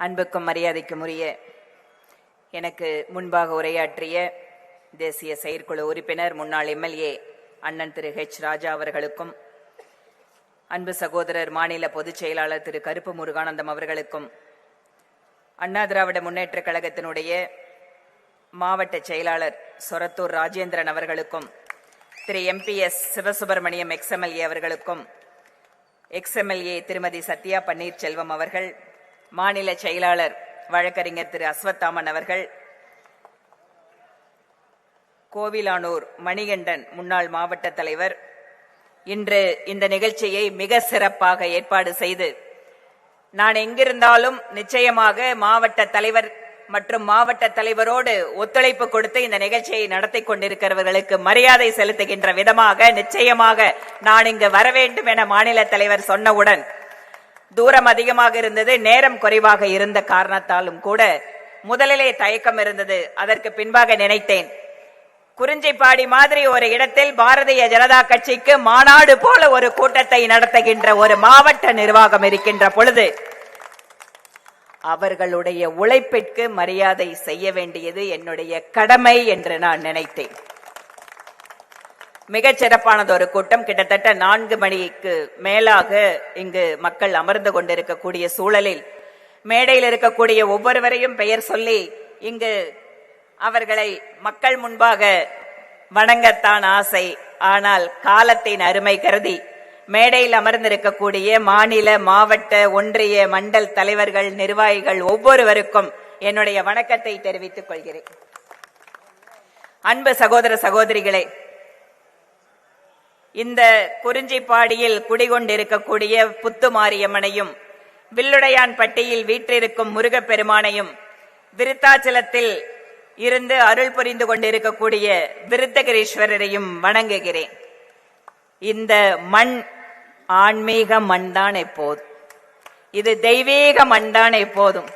அன்புக்கும் மரியாதைக்கும் உரிய எனக்கு முன்பாக உரையாற்றிய தேசிய செயற்குழு உறுப்பினர் முன்னாள் எம்எல்ஏ அண்ணன் திரு ஹெச் ராஜா அவர்களுக்கும், அன்பு சகோதரர் மாநில பொதுச் செயலாளர் திரு கருப்பு முருகானந்தம் அவர்களுக்கும், அண்ணா திராவிட முன்னேற்ற கழகத்தினுடைய மாவட்ட செயலாளர் சொரத்தூர் ராஜேந்திரன் அவர்களுக்கும், திரு எம்பிஎஸ் சிவசுப்பிரமணியம் எக்ஸ்எம்எல்ஏ அவர்களுக்கும், எக்ஸ்எம்எல்ஏ திருமதி சத்யா பன்னீர்செல்வம் அவர்கள், மாநில செயலாளர் வழக்கறிஞர் திரு அஸ்வத்தாமன் அவர்கள், கோவிலானூர் மணிகண்டன் முன்னாள் மாவட்ட தலைவர், இன்று இந்த நிகழ்ச்சியை மிக சிறப்பாக ஏற்பாடு செய்து நான் எங்கிருந்தாலும் நிச்சயமாக மாவட்ட தலைவர் மற்றும் மாவட்ட தலைவரோடு ஒத்துழைப்பு கொடுத்து இந்த நிகழ்ச்சியை நடத்தி கொண்டிருக்கிறவர்களுக்கு மரியாதை செலுத்துகின்ற விதமாக நிச்சயமாக நான் இங்கு வர வேண்டும் என மாநில தலைவர் சொன்னவுடன் தூரம் அதிகமாக இருந்தது, நேரம் குறைவாக இருந்த காரணத்தாலும் கூட முதலிலே தயக்கம் இருந்தது. அதற்கு பின்பாக நினைத்தேன், குறிஞ்சிப்பாடி மாதிரி ஒரு இடத்தில் பாரதிய ஜனதா கட்சிக்கு மாநாடு போல ஒரு கூட்டத்தை நடத்துகின்ற ஒரு மாவட்ட நிர்வாகம் இருக்கின்ற பொழுது அவர்களுடைய உழைப்பிற்கு மரியாதை செய்ய வேண்டியது என்னுடைய கடமை என்று நான் நினைத்தேன். மிகச் சிறப்பானது ஒரு கூட்டம். கிட்டத்தட்ட 4 மணிக்கு மேலாக இங்கு மக்கள் அமர்ந்து கொண்டிருக்கக்கூடிய சூழலில் மேடையில் இருக்கக்கூடிய ஒவ்வொருவரையும் பெயர் சொல்லி இங்கு அவர்களை மக்கள் முன்பாக வணங்கத்தான் ஆசை. ஆனால் காலத்தின் அருமை கருதி மேடையில் அமர்ந்திருக்கக்கூடிய மாநில, மாவட்ட, ஒன்றிய, மண்டல் தலைவர்கள், நிர்வாகிகள் ஒவ்வொருவருக்கும் என்னுடைய வணக்கத்தை தெரிவித்துக் கொள்கிறேன். அன்பு சகோதர சகோதரிகளே, இந்த குறிஞ்சிப்பாடியில் குடிகொண்டிருக்கக்கூடிய புத்துமாரியம்மனையும், வில்லுடையான் பட்டியில் வீற்றிருக்கும் முருகப்பெருமானையும், விருத்தாச்சலத்தில் இருந்து அருள் புரிந்து கொண்டிருக்கக்கூடிய விருத்தகிரீஸ்வரரையும் வணங்குகிறேன். இந்த மண் ஆன்மீக மண் தான் எப்போதும், இது தெய்வீக மண் தான் எப்போதும்.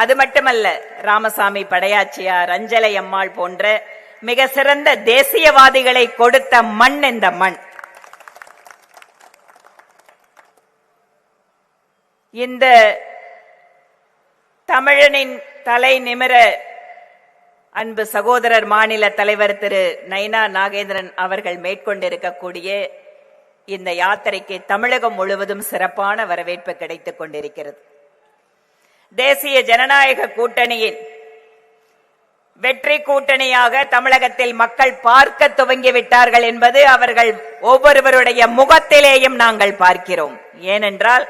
அது மட்டுமல்ல, ராமசாமி படையாச்சியார், அஞ்சலை அம்மாள் போன்ற மிக சிறந்த தேசியவாதிகளை கொடுத்த மண் இந்த மண். இந்த தமிழனின் தலை நிமிர அன்பு சகோதரர் மாநில தலைவர் திரு நைனா நாகேந்திரன் அவர்கள் மேற்கொண்டிருக்கக்கூடிய இந்த யாத்திரைக்கு தமிழகம் முழுவதும் சிறப்பான வரவேற்பு கிடைத்துக் கொண்டிருக்கிறது. தேசிய ஜனநாயக கூட்டணியின் வெற்றி கூட்டணியாக தமிழகத்தில் மக்கள் பார்க்க துவங்கிவிட்டார்கள் என்பது அவர்கள் ஒவ்வொருவருடைய முகத்திலேயும் நாங்கள் பார்க்கிறோம். ஏனென்றால்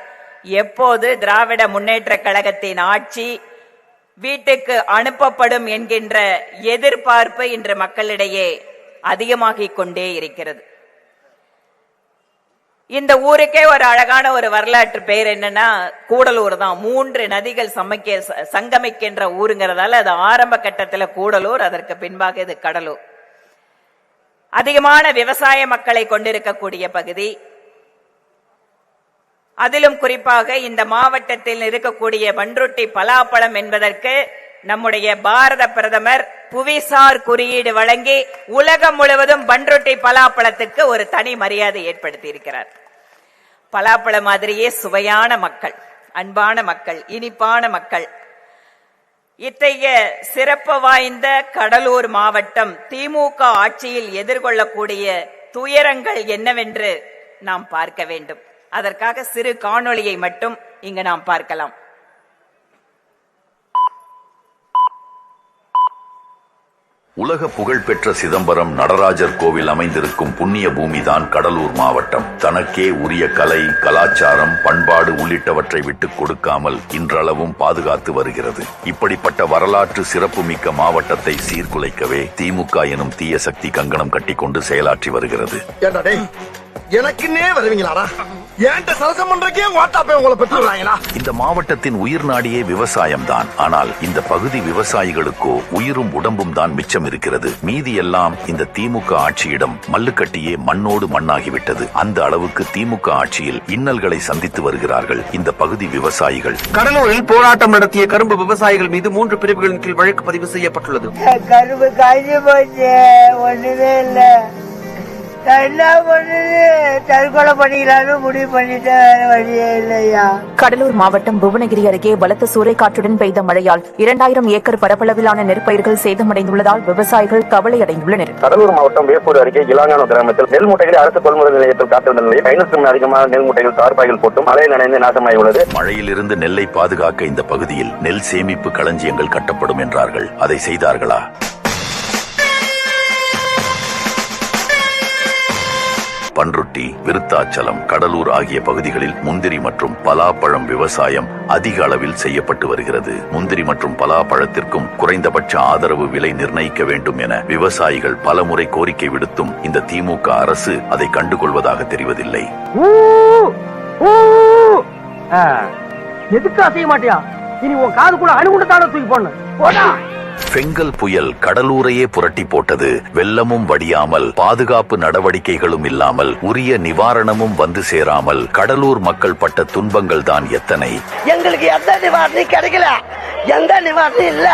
எப்போது திராவிட முன்னேற்ற கழகத்தின் ஆட்சி வீட்டுக்கு அனுப்பப்படும் என்கின்ற எதிர்பார்ப்பு இன்று மக்களிடையே அதிகமாகிக் கொண்டே இருக்கிறது. இந்த ஊருக்கே ஒரு அழகான ஒரு வரலாற்று பெயர் என்னன்னா கூடலூர் தான். 3 நதிகள் சங்கமிக்கின்ற ஊருங்கிறதால அது ஆரம்ப கட்டத்தில் கூடலூர், அதற்கு பின்பாக இது கடலூர். அதிகமான விவசாய மக்களை கொண்டிருக்கக்கூடிய பகுதி. அதிலும் குறிப்பாக இந்த மாவட்டத்தில் இருக்கக்கூடிய பண்ருட்டி பலாப்பழம் என்பதற்கு நம்முடைய பாரத பிரதமர் புவிசார் குறியீடு வழங்கி உலகம் முழுவதும் பண்ருட்டி பலாப்பழத்துக்கு ஒரு தனி மரியாதை ஏற்படுத்தி இருக்கிறார். பலாப்பழம் மாதிரியே சுவையான மக்கள், அன்பான மக்கள், இனிப்பான மக்கள். இத்தகைய சிறப்பு வாய்ந்த கடலூர் மாவட்டம் திமுக ஆட்சியில் எதிர்கொள்ளக்கூடிய துயரங்கள் என்னவென்று நாம் பார்க்க வேண்டும். அதற்காக சிறு காணொளியை மட்டும் இங்கு நாம் பார்க்கலாம். உலக புகழ்பெற்ற சிதம்பரம் நடராஜர் கோவில் அமைந்திருக்கும் புண்ணிய பூமிதான் கடலூர் மாவட்டம். தனக்கே உரிய கலை, கலாச்சாரம், பண்பாடு உள்ளிட்டவற்றை விட்டுக் கொடுக்காமல் இன்றளவும் பாதுகாத்து வருகிறது. இப்படிப்பட்ட வரலாற்று சிறப்புமிக்க மாவட்டத்தை சீர்குலைக்கவே திமுக எனும் தீய சக்தி கங்கணம் கட்டிக்கொண்டு செயலாற்றி வருகிறது. எனக்குன்னே வருவீங்களாடா? ஏன்ட்ட சரசம் பண்றக்கே வாட்டாப்பே உங்களை பெற்றுறாங்களா? இந்த மாவட்டத்தின் உயிர் நாடியே விவசாயம் தான். ஆனால் இந்த பகுதி விவசாயிகளுக்கோ உயிரும் உடம்பும் தான் மிச்சம் இருக்கிறது. மீதி எல்லாம் இந்த திமுக ஆட்சியிடம் மல்லுக்கட்டியே மண்ணோடு மண்ணாகிவிட்டது. அந்த அளவுக்கு திமுக ஆட்சியில் இன்னல்களை சந்தித்து வருகிறார்கள் இந்த பகுதி விவசாயிகள். கடலூரில் போராட்டம் நடத்திய கரும்பு விவசாயிகள் மீது 3 பிரிவுகளின் கீழ் வழக்கு பதிவு செய்யப்பட்டுள்ளது. கரும்பு காய்ச்சி போச்சு, ஒண்ணுமே இல்ல. என்ன பண்ணுது, தற்கொலை பண்ணிக்கலான்னு முடிவு பண்ணிட்டேன், வேற வழியே இல்லையா. கடலூர் மாவட்டம் புவனகிரி அருகே பலத்த சூறைக்காற்றுடன் பெய்த மழையால் 2000 ஏக்கர் பரப்பளவிலான நெற்பயிர்கள் சேதமடைந்துள்ளதால் விவசாயிகள் கவலை அடைந்துள்ளனர். கடலூர் மாவட்டம் வேப்பூர் அருகே இலாங்கானோ கிராமத்தில் நெல் மூட்டைகளை அரசு கொள்முதல் நிலையத்தில் காத்திருந்த நிலையில் 500க்கும் அதிகமான நெல் மூட்டைகள் தார்பாய்கள் போட்டு மழை நனைந்து நாசமாகியுள்ளது. மழையிலிருந்து நெல்லை பாதுகாக்க இந்த பகுதியில் நெல் சேமிப்பு களஞ்சியங்கள் கட்டப்படும் என்றார்கள். அதை செய்தார்களா? பன்ருட்டி, விருத்தாச்சலம், கடலூர் ஆகிய பகுதிகளில் முந்திரி மற்றும் பலாப்பழம் விவசாயம் அதிக அளவில் செய்யப்பட்டு வருகிறது. முந்திரி மற்றும் பலாப்பழத்திற்கும் குறைந்தபட்ச ஆதரவு விலை நிர்ணயிக்க வேண்டும் என விவசாயிகள் பலமுறை கோரிக்கை விடுத்தும் இந்த திமுக அரசு அதை கண்டுகொள்வதாக தெரிவதில்லை. எதுக்கு அசைய மாட்டியா? இனி உன் காதுக்குள்ள அணுகுண்டத்தான தூக்கி போடா. பெங்கல் புயல் கடலூரையே புரட்டி போட்டது. வெள்ளமும் வடியாமல், பாதுகாப்பு நடவடிக்கைகளும் இல்லாமல், உரிய நிவாரணமும் வந்து சேராமல் கடலூர் மக்கள் பட்ட துன்பங்கள் தான் எத்தனை. எங்களுக்கு எந்த நிவாரணம் கிடைக்கல, எந்த நிவாரணம் இல்ல.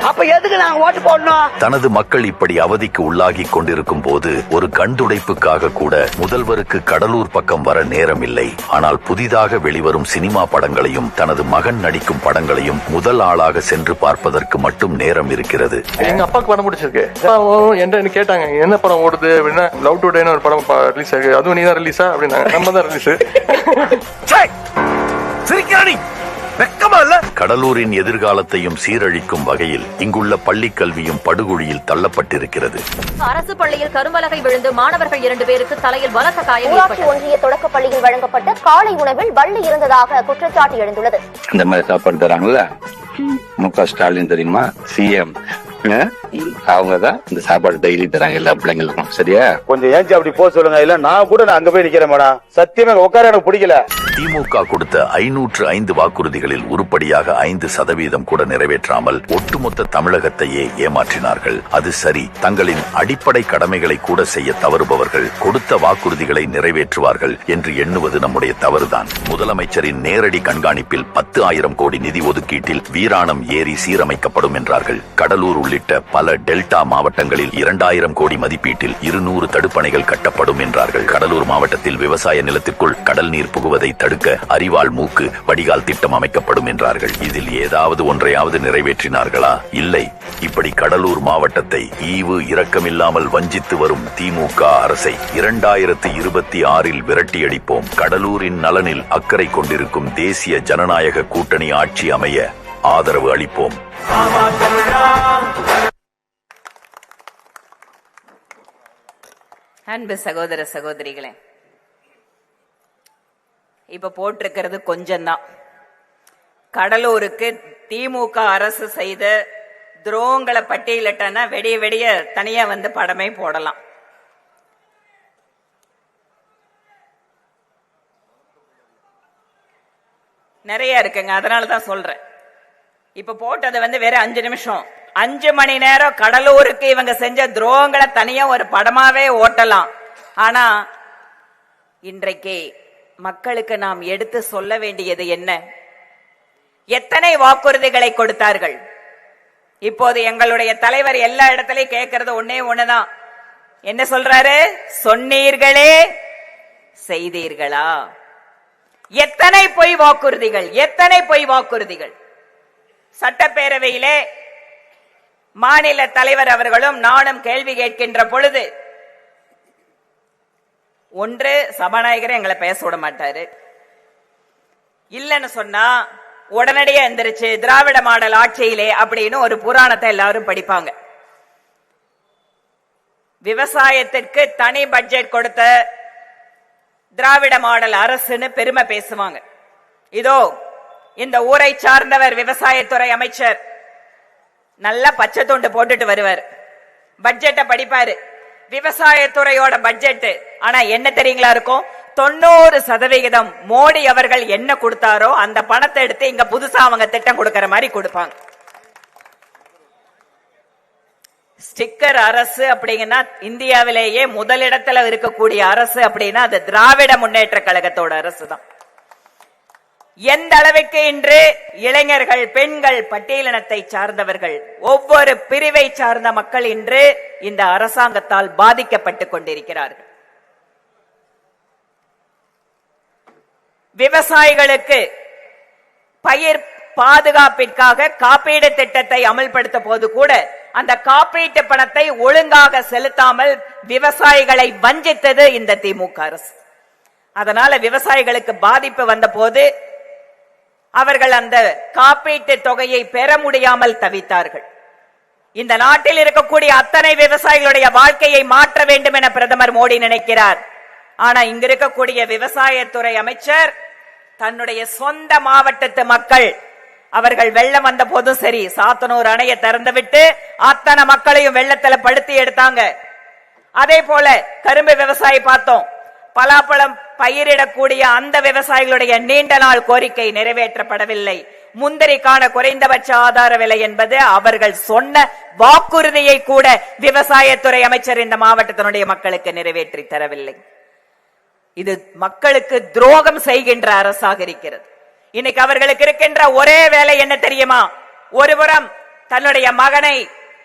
அப்ப எதுக்கு நாங்க ஓட்டு போடணும்? தனது மக்கள் இப்படி அவதிக்கு உள்ளாகி கொண்டிருக்கும் போது ஒரு கண்துடைப்புக்காக கூட முதல்வருக்கு கடலூர் பக்கம் வர நேரம் இல்லை. ஆனால் புதிதாக வெளிவரும் சினிமா படங்களையும் தனது மகன் நடிக்கும் படங்களையும் முதல் ஆளாக சென்று பார்ப்பதற்கு மட்டும் நேரம் இருக்கிறது. எங்க அப்பாக்கு படம் பிடிச்சிருக்கு. என்ன கேட்டாங்க, என்ன படம் ஓடுது அப்படின்னா, லவ் டுடேன்னு ஒரு படம் ரிலீஸ் ஆகுது, அதுவும் நீ தான் ரிலீஸா அப்படின்னாங்க. நம்ம தான் ரிலீஸ். கடலூரின் எதிர்காலத்தையும் சீரழிக்கும் வகையில் இங்குள்ள பள்ளி கல்வியும் படுகொலியில் தள்ளப்பட்டிருக்கிறது. அரசு பள்ளியில் கரும்பலகை விழுந்து மாணவர்கள் 2 பேருக்கு தலையில் பலத்த காயம் ஏற்பட்டது. ஒன்றிய தொடக்க பள்ளியில் வழங்கப்பட்ட காலை உணவில் வள்ளி இருந்ததாக குற்றச்சாட்டு எழுந்துள்ளது. இந்த மாதிரி சாப்பாடு தராங்கல்ல, முக ஸ்டாலின் தெரியுமா, சிஎம், அவங்கதான் இந்த சாப்பாடு டெய்லி தராங்க எல்லா பிள்ளைங்களுக்கும். சரியா? கொஞ்சம் ஏஞ்சி அப்படி போக சொல்லுங்க, இல்ல நான் கூட அங்க போய் நிக்கிறேன் மேடம். சத்தியமா உட்கார எனக்கு பிடிக்கல. திமுக கொடுத்த 505 வாக்குறுதிகளில் உருப்படியாக 5% கூட நிறைவேற்றாமல் ஒட்டுமொத்த தமிழகத்தையே ஏமாற்றினார்கள். அது சரி, தங்களின் அடிப்படை கடமைகளை கூட செய்ய தவறுபவர்கள் கொடுத்த வாக்குறுதிகளை நிறைவேற்றுவார்கள் என்று எண்ணுவது நம்முடைய தவறுதான். முதலமைச்சரின் நேரடி கண்காணிப்பில் 10,000 கோடி நிதி ஒதுக்கீட்டில் வீராணம் ஏரி சீரமைக்கப்படும் என்றார்கள். கடலூர் உள்ளிட்ட பல டெல்டா மாவட்டங்களில் 2000 கோடி மதிப்பீட்டில் 200 தடுப்பணைகள் கட்டப்படும் என்றார்கள். கடலூர் மாவட்டத்தில் விவசாய நிலத்திற்குள் கடல் நீர் புகுவதை தடுக்க அரிவாள் மூக்கு வடிகால் திட்டம் அமைக்கப்படும் என்றார்கள். இதில் ஏதாவது ஒன்றையாவது நிறைவேற்றினார்களா? இல்லை. இப்படி கடலூர் மாவட்டத்தை ஈவு இரக்கமில்லாமல் வஞ்சித்து வரும் திமுக அரசை 2026 விரட்டியடிப்போம். கடலூரின் நலனில் அக்கறை கொண்டிருக்கும் தேசிய ஜனநாயக கூட்டணி ஆட்சி அமைய ஆதரவு அளிப்போம். அன்பு சகோதர சகோதரிகளே, இப்ப போட்டிருக்கிறது கொஞ்சம்தான். கடலூருக்கு திமுக அரசு செய்த துரோகங்களை பட்டியலிட்டனா வெடிய வெடிய தனியா வந்து படமே போடலாம். நிறைய இருக்குங்க, அதனாலதான் சொல்றேன். இப்ப போட்டது வந்து வேற 5 நிமிஷம், 5 மணி நேரம் கடலூருக்கு இவங்க செஞ்ச துரோகங்களை தனியா ஒரு படமாவே ஓட்டலாம். ஆனா இன்றைக்கு மக்களுக்கு நாம் எடுத்து சொல்ல வேண்டியது என்ன? எத்தனை வாக்குறுதிகளை கொடுத்தார்கள்? இப்போது எங்களுடைய தலைவர் எல்லா இடத்திலையும் கேட்கறது ஒண்ணுதான். என்ன சொல்றாரு? சொன்னீர்களே, செய்தீர்களா? எத்தனை பொய் வாக்குறுதிகள், எத்தனை பொய் வாக்குறுதிகள். சட்டப்பேரவையிலே மாநில தலைவர் அவர்களும் நானும் கேள்வி கேட்கின்ற பொழுது, ஒன்று சபாநாயகர் எங்களை பேச விட மாட்டாரு, இல்லன்னு சொன்னா உடனடியா எந்திரிச்சு திராவிட மாடல் ஆட்சியிலே அப்படின்னு ஒரு புராணத்தை எல்லாரும் படிப்பாங்க. விவசாயத்திற்கு தனி பட்ஜெட் கொடுத்த திராவிட மாடல் அரசுன்னு பெருமை பேசுவாங்க. இதோ இந்த ஊரை சார்ந்தவர் விவசாயத்துறை அமைச்சர் நல்ல பச்சை துண்டு போட்டுட்டு வருவார், பட்ஜெட்டை படிப்பாரு. விவசாயத்துறையோட பட்ஜெட் ஆனா என்ன தெரியுங்களா இருக்கும்? 90% மோடி அவர்கள் என்ன கொடுத்தாரோ அந்த பணத்தை எடுத்து இங்க புதுசா அவங்க திட்டம் கொடுக்கிற மாதிரி கொடுப்பாங்க. ஸ்டிக்கர் அரசு அப்படிங்கன்னா இந்தியாவிலேயே முதலிடத்துல இருக்கக்கூடிய அரசு அப்படின்னா அது திராவிட முன்னேற்ற கழகத்தோட அரசு தான். எந்த அளவுக்கு இன்று இளைஞர்கள், பெண்கள், பட்டியலினத்தை சார்ந்தவர்கள், ஒவ்வொரு பிரிவை சார்ந்த மக்கள் இன்று இந்த அரசாங்கத்தால் பாதிக்கப்பட்டுக் கொண்டிருக்கிறார்கள். விவசாயிகளுக்கு பயிர் பாதுகாப்பிற்காக காப்பீடு திட்டத்தை அமல்படுத்த போது கூட அந்த காப்பீட்டு பணத்தை ஒழுங்காக செலுத்தாமல் விவசாயிகளை வஞ்சித்தது இந்த திமுக அரசு. அதனால விவசாயிகளுக்கு பாதிப்பு வந்த போது அவர்கள் அந்த காப்பீட்டு தொகையை பெற முடியாமல் தவித்தார்கள். இந்த நாட்டில் இருக்கக்கூடிய அத்தனை விவசாயிகளுடைய வாழ்க்கையை மாற்ற வேண்டும் என பிரதமர் மோடி நினைக்கிறார். ஆனா இங்க இருக்கக்கூடிய விவசாயத்துறை அமைச்சர் தன்னுடைய சொந்த மாவட்டத்து மக்கள் அவர்கள் வெள்ளம் வந்த போதும் சரி சாத்தனூர் அணையை திறந்துவிட்டு அத்தனை மக்களையும் வெள்ளத்துல படுத்தி எடுத்தாங்க. அதே போல கரும்பு விவசாயி பார்த்தோம், பலாப்பழம் பயிரிடக்கூடிய அந்த விவசாயிகளுடைய நீண்ட நாள் கோரிக்கை நிறைவேற்றப்படவில்லை. முந்திரிக்கான குறைந்தபட்ச ஆதார விலை என்பது அவர்கள் சொன்ன வாக்குறுதியை கூட விவசாயத்துறை அமைச்சர் இந்த மாவட்டத்தினுடைய மக்களுக்கு நிறைவேற்றி தரவில்லை. இது மக்களுக்கு துரோகம் செய்கின்ற அரசாக இருக்கிறது. இன்னைக்கு அவர்களுக்கு இருக்கின்ற ஒரே வேலை என்ன தெரியுமா? ஒருபுறம் தன்னுடைய மகனை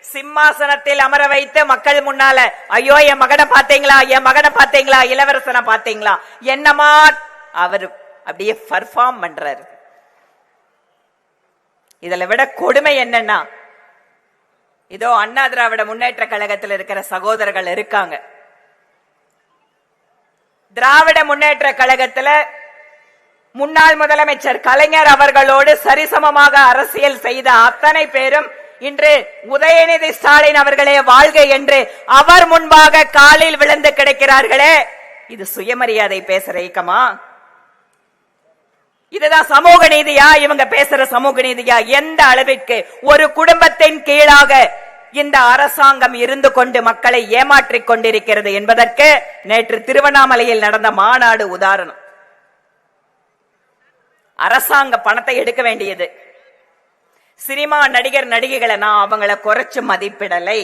சிம்மாசனத்தில் அமர வைத்து மக்கள் முன்னால ஐயோ என் மகனை பாத்தீங்களா, என் மகனை பாத்தீங்களா, இளவரசனை பாத்தீங்களா, என்னமா அவர் அப்படியே பர்ஃபார்ம் பண்றாரு. இதுல விட கொடுமை என்னன்னா, இதோ அண்ணா திராவிட முன்னேற்ற கழகத்தில் இருக்கிற சகோதரர்கள் இருக்காங்க. திராவிட முன்னேற்ற கழகத்தில் முன்னாள் முதலமைச்சர் கலைஞர் அவர்களோடு சரிசமமாக அரசியல் செய்த அத்தனை பேரும் இன்று உதயநிதி ஸ்டாலின் அவர்களே வாழ்க என்று அவர் முன்பாக காலில் விழுந்து கிடக்கிறார்களே, இது சுயமரியாதை பேசுற இயக்கமா? இதுதான் சமூக நீதியா? இவங்க பேசுற சமூக நீதியா? எந்த அளவிற்கு ஒரு குடும்பத்தின் கீழாக இந்த அரசாங்கம் இருந்து கொண்டு மக்களை ஏமாற்றிக் கொண்டிருக்கிறது என்பதற்கு நேற்று திருவண்ணாமலையில் நடந்த மாநாடு உதாரணம். அரசாங்க பணத்தை எடுக்க வேண்டியது. சினிமா நடிகர் நடிகைகளை நான் அவங்களை குறைச்சு மதிப்பிடலை.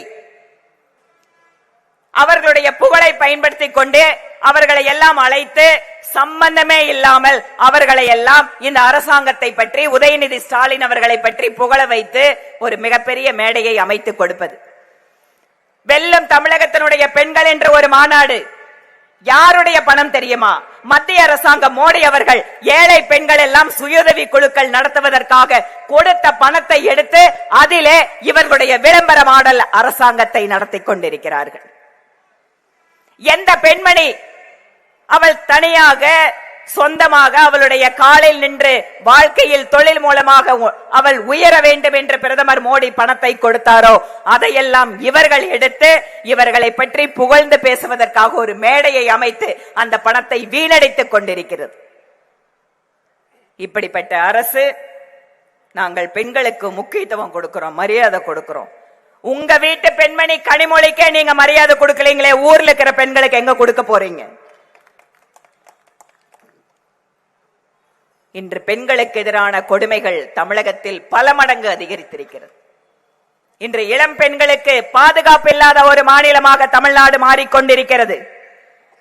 அவர்களுடைய புகழை பயன்படுத்திக் கொண்டு அவர்களை எல்லாம் அழைத்து சம்பந்தமே இல்லாமல் அவர்களை எல்லாம் இந்த அரசாங்கத்தை பற்றி உதயநிதி ஸ்டாலின் அவர்களை பற்றி புகழ வைத்து ஒரு மிகப்பெரிய மேடையை அமைத்துக் கொடுப்பது. வெல்லும் தமிழகத்தினுடைய பெண்கள் என்ற ஒரு மாநாடு யாருடைய பணம் தெரியுமா? மத்திய அரசாங்கம் மோடி அவர்கள் ஏழை பெண்கள் எல்லாம் சுயஉதவி குழுக்கள் நடத்துவதற்காக கொடுத்த பணத்தை எடுத்து அதிலே இவர்களுடைய விளம்பர மாடல் அரசாங்கத்தை நடத்தி கொண்டிருக்கிறார்கள். எந்த பெண்மணி அவள் தனியாக சொந்தமாக அவளுடைய காலில் நின்று வாழ்க்கையில் தொழில் மூலமாக அவள் உயர வேண்டும் என்று பிரதமர் மோடி பணத்தை கொடுத்தாரோ அதையெல்லாம் இவர்கள் எடுத்து இவர்களை பற்றி புகழ்ந்து பேசுவதற்காக ஒரு மேடையை அமைத்து அந்த பணத்தை வீணடித்துக் கொண்டிருக்கிறது. இப்படிப்பட்ட அரசு. நாங்கள் பெண்களுக்கு முக்கியத்துவம் கொடுக்கிறோம், மரியாதை கொடுக்கிறோம். உங்க வீட்டு பெண்மணி கனிமொழிக்கே நீங்க மரியாதை கொடுக்கலீங்களே, ஊர்ல இருக்கிற பெண்களுக்கு எங்க கொடுக்க போறீங்க? இன்று பெண்களுக்கு எதிரான கொடுமைகள் தமிழகத்தில் பல மடங்கு அதிகரித்திருக்கிறது. இன்று இளம் பெண்களுக்கு பாதுகாப்பு இல்லாத ஒரு மாநிலமாக தமிழ்நாடு மாறிக்கொண்டிருக்கிறது.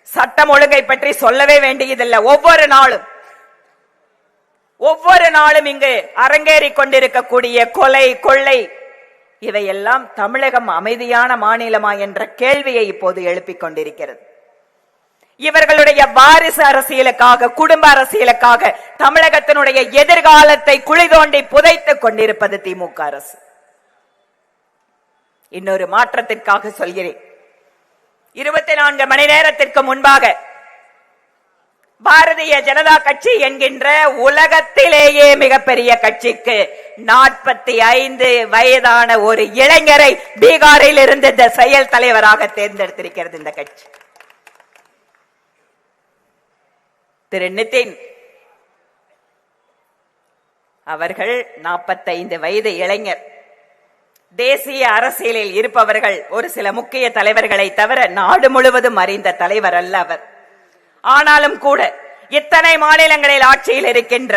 சட்டம் ஒழுங்கை பற்றி சொல்லவே வேண்டியதில்லை. ஒவ்வொரு நாளும் இங்கு அரங்கேறிக் கொண்டிருக்கக்கூடிய கொலை கொள்ளை இவையெல்லாம் தமிழகம் அமைதியான மாநிலமா என்ற கேள்வியை இப்போது எழுப்பிக் கொண்டிருக்கிறது. இவர்களுடைய வாரிசு அரசியலுக்காக குடும்ப அரசியலுக்காக தமிழகத்தினுடைய எதிர்காலத்தை குழி தோண்டி புதைத்துக் கொண்டிருப்பது திமுக அரசு. இன்னொரு மாற்றத்திற்காக சொல்கிறேன். 24 மணி நேரத்திற்கு முன்பாக பாரதிய ஜனதா கட்சி என்கின்ற உலகத்திலேயே மிகப்பெரிய கட்சிக்கு 45 வயதான ஒரு இளைஞரை பீகாரில் இருந்து இந்த செயல் தலைவராக தேர்ந்தெடுத்திருக்கிறது இந்த கட்சி. திரு நிதின் அவர்கள் 45 வயது இளைஞர். தேசிய அரசியலில் இருப்பவர்கள் ஒரு சில முக்கிய தலைவர்களை தவிர நாடு முழுவதும் அறிந்த தலைவர் அல்ல அவர். ஆனாலும் கூட இத்தனை மாநிலங்களில் ஆட்சியில் இருக்கின்ற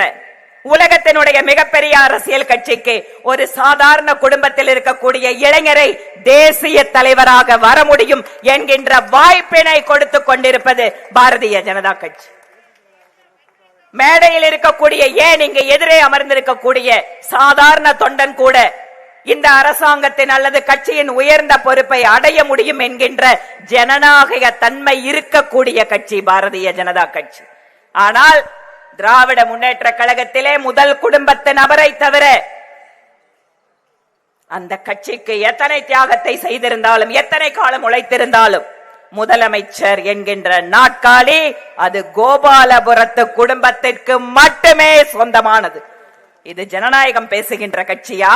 உலகத்தினுடைய மிகப்பெரிய அரசியல் கட்சிக்கு ஒரு சாதாரண குடும்பத்தில் இருக்கக்கூடிய இளைஞரை தேசிய தலைவராக வர முடியும் என்கின்ற வாய்ப்பினை கொடுத்துக் கொண்டிருப்பது பாரதிய ஜனதா கட்சி. மேடையில் இருக்கக்கூடிய ஏன் இங்கு எதிரே அமர்ந்திருக்கக்கூடிய சாதாரண தொண்டன் கூட இந்த அரசாங்கத்தின் அல்லது கட்சியின் உயர்ந்த பொறுப்பை அடைய முடியும் என்கின்ற ஜனநாயக தன்மை இருக்கக்கூடிய கட்சி பாரதிய ஜனதா கட்சி. ஆனால் திராவிட முன்னேற்ற கழகத்திலே முதல் குடும்பத்து நபரை தவிர அந்த கட்சிக்கு எத்தனை தியாகத்தை செய்திருந்தாலும், எத்தனை காலம் உழைத்திருந்தாலும், முதலமைச்சர் என்கின்ற நாற்காலி அது கோபாலபுரத்து குடும்பத்திற்கு மட்டுமே சொந்தமானது. இது ஜனநாயகம் பேசுகின்ற கட்சியா?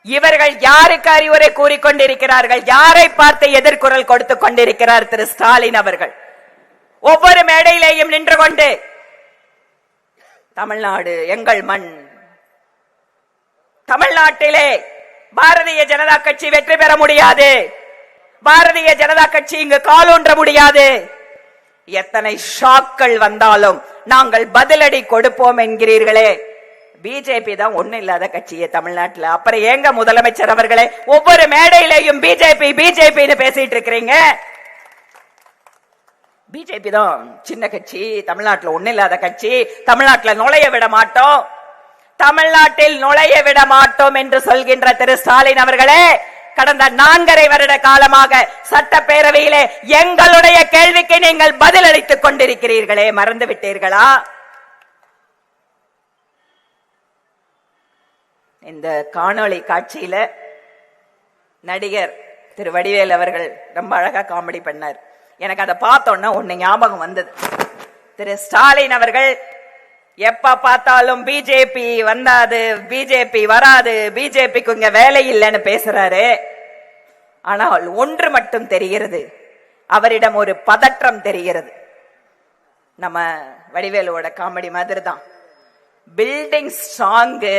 இவர்கள் யாருக்கு அறிவுரை கூறிக்கொண்டிருக்கிறார்கள்? யாரை பார்த்து எதிர்குரல் கொடுத்துக் கொண்டிருக்கிறார் திரு ஸ்டாலின் அவர்கள்? ஒவ்வொரு மேடையிலேயும் நின்று கொண்டு தமிழ்நாடு எங்கள் மண், தமிழ்நாட்டிலே பாரதிய ஜனதா கட்சி வெற்றி பெற முடியாது, பாரதிய ஜனதா கட்சி இங்கு காலூன்ற முடியாது, எத்தனை ஷாக்கள் வந்தாலும் நாங்கள் பதிலடி கொடுப்போம் என்கிறீர்களே. பிஜேபி தான் ஒண்ணு இல்லாத கட்சியே தமிழ்நாட்டில். அப்புறம் ஏங்க முதலமைச்சர் அவர்களே ஒவ்வொரு மேடையிலேயும் பிஜேபி பிஜேபின்னு பேசிட்டு இருக்கிறீங்க? பிஜேபி தான் சின்ன கட்சி, தமிழ்நாட்டில் ஒண்ணு இல்லாத கட்சி, தமிழ்நாட்டில் நுழைய விட மாட்டோம், தமிழ்நாட்டில் நுழைய விட மாட்டோம் என்று சொல்கின்ற திரு ஸ்டாலின் அவர்களே, கடந்த 4.5 வருட காலமாக சட்டப்பேரவையிலே எங்களுடைய கேள்விக்கு நீங்கள் பதிலளித்துக் கொண்டிருக்கிறீர்களே, மறந்து விட்டீர்களா? இந்த காணொளி காட்சியில நடிகர் திரு வடிவேல் அவர்கள் ரொம்ப அழகா காமெடி பண்ணார். எனக்கு அதை பார்த்தோன்னா ஒண்ணு ஞாபகம் வந்தது. திரு ஸ்டாலின் அவர்கள் எப்ப பார்த்தாலும் பிஜேபி வந்தாது, பிஜேபி வராது, பிஜேபிக்கு இங்க வேலை இல்லைன்னு பேசுறாரு. ஆனால் ஒன்று மட்டும் தெரிகிறது, அவரிடம் ஒரு பதற்றம் தெரிகிறது. நம்ம வடிவேலோட காமெடி மாதிரி தான், பில்டிங் ஸ்ட்ராங்கு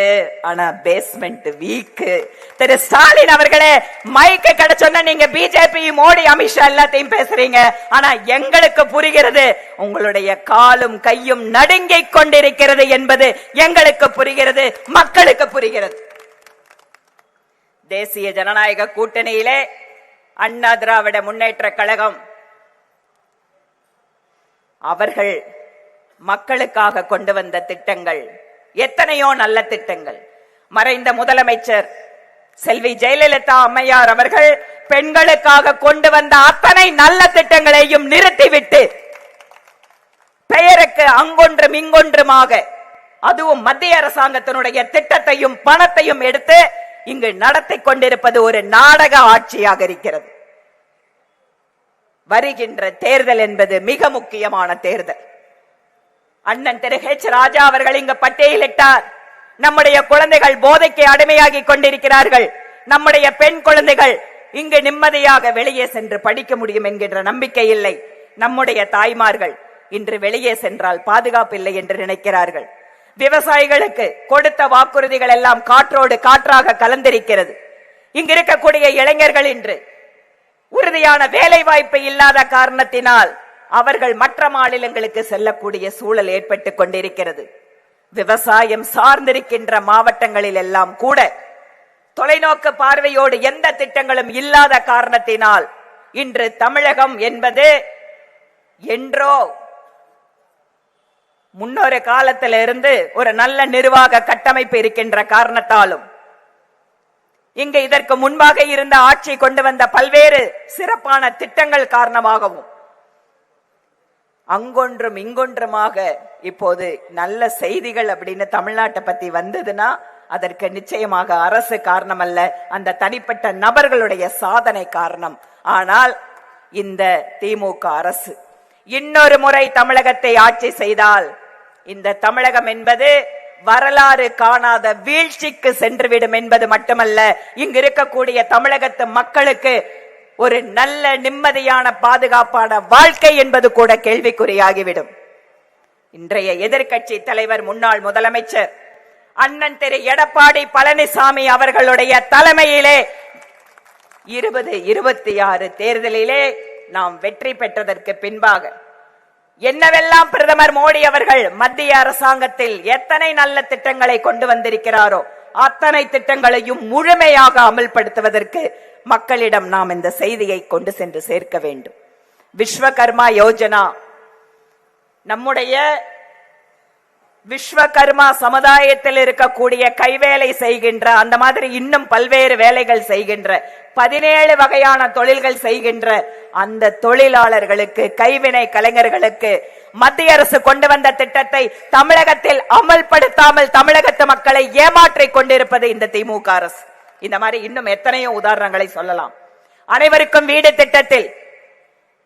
ஆனா பேஸ்மெண்ட் வீக்கு. திரு ஸ்டாலின் அவர்களே, மைக்கு கிடைச்சோன்னா நீங்க பிஜேபி, மோடி, அமித்ஷா எல்லாத்தையும் பேசுறீங்க. ஆனா எங்களுக்கு புரிகிறது, உங்களுடைய காலும் கையும் நடுங்கிக் கொண்டிருக்கிறது என்பது எங்களுக்கு புரிகிறது, மக்களுக்கு புரிகிறது. தேசிய ஜனநாயக கூட்டணியிலே அண்ணா திராவிட முன்னேற்ற கழகம் அவர்கள் மக்களுக்காக கொண்டு வந்த திட்டங்கள் எத்தனையோ நல்ல திட்டங்கள். மறைந்த முதலமைச்சர் செல்வி ஜெயலலிதா அம்மையார் அவர்கள் பெண்களுக்காக கொண்டு வந்த அத்தனை நல்ல திட்டங்களையும் நிறுத்திவிட்டு பெயருக்கு அங்கொன்றும் இங்கொன்றுமாக, அதுவும் மத்திய அரசாங்கத்தினுடைய திட்டத்தையும் பணத்தையும் எடுத்து இங்கு நடத்தி கொண்டிருப்பது ஒரு நாடக ஆட்சியாக இருக்கிறது. வருகின்ற தேர்தல் என்பது மிக முக்கியமான தேர்தல். அண்ணன் திரு ஹெச் ராஜா அவர்கள் இங்கு பட்டியலிட்டார், நம்முடைய குழந்தைகள் போதைக்கு அடிமையாகி கொண்டிருக்கிறார்கள், நம்முடைய பெண் குழந்தைகள் இங்கு நிம்மதியாக வெளியே சென்று படிக்க முடியும் என்கின்ற நம்பிக்கை இல்லை. நம்முடைய தாய்மார்கள் இன்று வெளியே சென்றால் பாதுகாப்பு இல்லை என்று நினைக்கிறார்கள். விவசாயிகளுக்கு கொடுத்த வாக்குறுதிகள் எல்லாம் காற்றோடு காற்றாக கலந்திருக்கிறது. இங்கு இருக்கக்கூடிய இளைஞர்கள் இன்று உறுதியான வேலை வாய்ப்பு இல்லாத காரணத்தினால் அவர்கள் மற்ற மாநிலங்களுக்கு செல்லக்கூடிய சூழல் ஏற்பட்டுக் கொண்டிருக்கிறது. விவசாயம் சார்ந்திருக்கின்ற மாவட்டங்களில் எல்லாம் கூட தொலைநோக்கு பார்வையோடு எந்த திட்டங்களும் இல்லாத காரணத்தினால் இன்று தமிழகம் என்பது என்றோ முன்னொரு காலத்திலிருந்து ஒரு நல்ல நிர்வாக கட்டமைப்பு இருக்கின்ற காரணத்தாலும் இங்கு இதற்கு முன்பாக இருந்த ஆட்சி கொண்டு வந்த பல்வேறு சிறப்பான திட்டங்கள் காரணமாகவும் அங்கொன்றும் இங்கொன்றுமாக இப்போது நல்ல செய்திகள் அப்படின்னு தமிழ்நாட்டை பத்தி வந்ததுன்னா அதற்கு நிச்சயமாக அரசு காரணம் அல்ல, அந்த தனிப்பட்ட நபர்களுடைய சாதனை காரணம். ஆனால் இந்த திமுக அரசு இன்னொரு முறை தமிழகத்தை ஆட்சி செய்தால் இந்த தமிழகம் என்பது வரலாறு காணாத வீழ்ச்சிக்கு சென்றுவிடும் என்பது மட்டுமல்ல, இங்கு இருக்கக்கூடிய தமிழகத்து மக்களுக்கு ஒரு நல்ல நிம்மதியான பாதுகாப்பான வாழ்க்கை என்பது கூட கேள்விக்குறியாகிவிடும். இன்றைய எதிர்க்கட்சி தலைவர் முன்னாள் முதலமைச்சர் அண்ணன் திரு எடப்பாடி பழனிசாமி அவர்களுடைய தலைமையிலே 2026 தேர்தலிலே நாம் வெற்றி பெற்றதற்கு பின்பாக என்னவெல்லாம் பிரதமர் மோடி அவர்கள் மத்திய அரசாங்கத்தில் எத்தனை நல்ல திட்டங்களை கொண்டு வந்திருக்கிறாரோ அத்தனை திட்டங்களையும் முழுமையாக அமல்படுத்துவதற்கு மக்களிடம் நாம் இந்த செய்தியை கொண்டு சென்று சேர்க்க வேண்டும். விஸ்வகர்மா யோஜனா, நம்முடைய விஸ்வகர்மா சமுதாயத்தில் இருக்கக்கூடிய கைவேலை செய்கின்ற, அந்த மாதிரி இன்னும் பல்வேறு வேலைகள் செய்கின்ற 17 வகையான தொழில்கள் செய்கின்ற அந்த தொழிலாளர்களுக்கு, கைவினை கலைஞர்களுக்கு மத்திய அரசு கொண்டு வந்த திட்டத்தை தமிழகத்தில் அமல்படுத்தாமல் தமிழகத்து மக்களை ஏமாற்றிக் கொண்டிருப்பது இந்த திமுக அரசு. இந்த மாதிரி இன்னும் எத்தனையோ உதாரணங்களை சொல்லலாம். அனைவருக்கும் வீடு திட்டத்தில்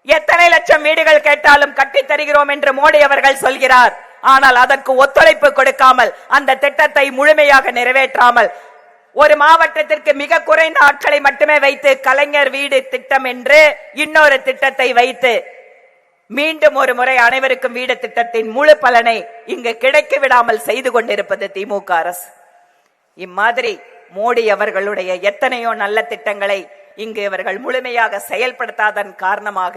எத்தனை லட்சம் வீடுகள் கேட்டாலும் கட்டித் தருகிறோம் என்று மோடி அவர்கள் சொல்கிறார். ஆனால் அதற்கு ஒத்துழைப்பு கொடுக்காமல், அந்த திட்டத்தை முழுமையாக நிறைவேற்றாமல், ஒரு மாவட்டத்திற்கு மிக குறைந்த ஆட்களை மட்டுமே வைத்து கலைஞர் வீடு திட்டம் என்று இன்னொரு திட்டத்தை வைத்து மீண்டும் ஒரு முறை அனைவருக்கும் வீடு திட்டத்தின் முழு பலனை இங்கு கிடைக்க விடாமல் செய்து கொண்டிருப்பது திமுக அரசு. இம்மாதிரி மோடி அவர்களுடைய எத்தனையோ நல்ல திட்டங்களை இங்கு இவர்கள் முழுமையாக செயல்படுத்தாதன் காரணமாக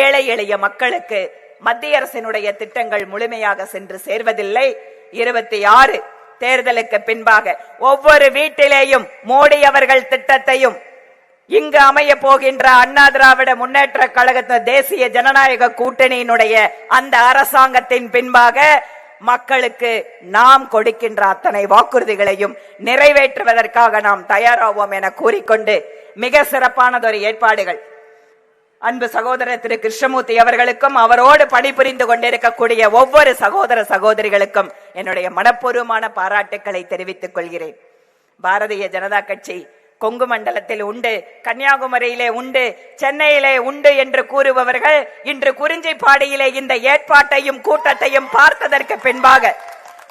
ஏழை எளிய மக்களுக்கு மத்திய அரசினுடைய திட்டங்கள் முழுமையாக சென்று சேர்வதில்லை. 26 தேர்தலுக்கு பின்பாக ஒவ்வொரு வீட்டிலேயும் மோடி அவர்கள் திட்டத்தையும் இங்கு அமைய போகின்ற அண்ணா திராவிட முன்னேற்ற கழகத்தின் தேசிய ஜனநாயக கூட்டணியினுடைய அந்த அரசாங்கத்தின் பின்பாக மக்களுக்கு நாம் கொடுக்கின்ற அத்தனை வாக்குறுதிகளையும் நிறைவேற்றுவதற்காக நாம் தயாராவோம் என கூறிக்கொண்டு, மிக சிறப்பானதொரு ஏற்பாடுகள் அன்பு சகோதரர் திரு கிருஷ்ணமூர்த்தி அவர்களுக்கும் அவரோடு பணிபுரிந்து கொண்டிருக்கக்கூடிய ஒவ்வொரு சகோதர சகோதரிகளுக்கும் என்னுடைய மனப்பூர்வமான பாராட்டுக்களை தெரிவித்துக் கொள்கிறேன். பாரதிய ஜனதா கட்சி கொங்கு மண்டலத்தில் உண்டு, கன்னியாகுமரியிலே உண்டு, சென்னையிலே உண்டு என்று கூறுபவர்கள் இன்று குறிஞ்சிப்பாடியிலே இந்த ஏற்பாட்டையும் கூட்டத்தையும் பார்த்ததற்கு பின்பாக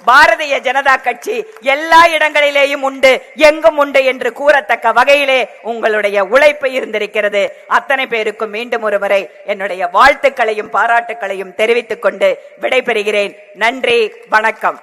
பாரதிய ஜனதா கட்சி எல்லா இடங்களிலேயும் உண்டு, எங்கும் உண்டு என்று கூறத்தக்க வகையிலே உங்களுடைய உழைப்பு இருந்திருக்கிறது. அத்தனை பேருக்கும் மீண்டும் ஒரு முறை என்னுடைய வாழ்த்துக்களையும் பாராட்டுக்களையும் தெரிவித்துக் கொண்டு விடைபெறுகிறேன். நன்றி, வணக்கம்.